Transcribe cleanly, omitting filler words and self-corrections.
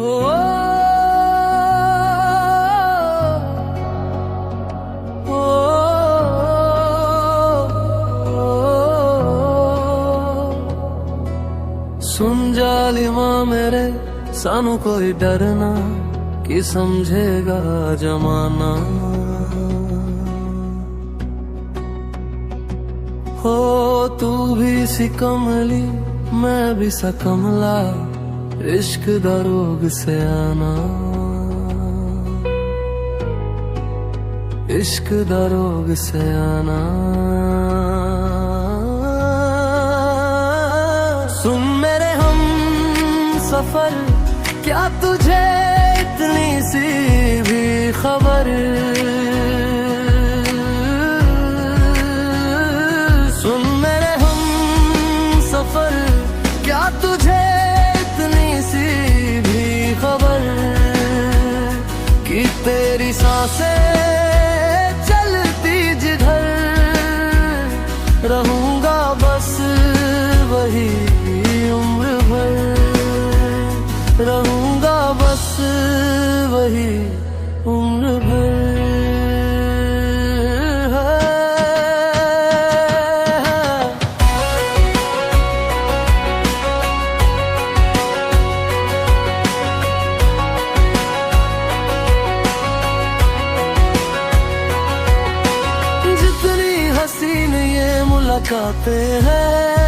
हो सुन जालिमा मेरे सानू कोई डरना कि समझेगा जमाना हो तू भी सी कमली मैं भी सा कमला इश्क दा रोग से आना इश्क दा रोग से आना सुन मेरे हम सफर क्या तुझे इतनी सी भी खबर सुन मेरे हम सफर क्या तुझे इतनी सी भी खबर कि तेरी सांसें चलती जिधर रहूंगा बस वही उम्र भर रहूंगा बस वही उम्र भर जितनी हसीन ये मुलाकातें हैं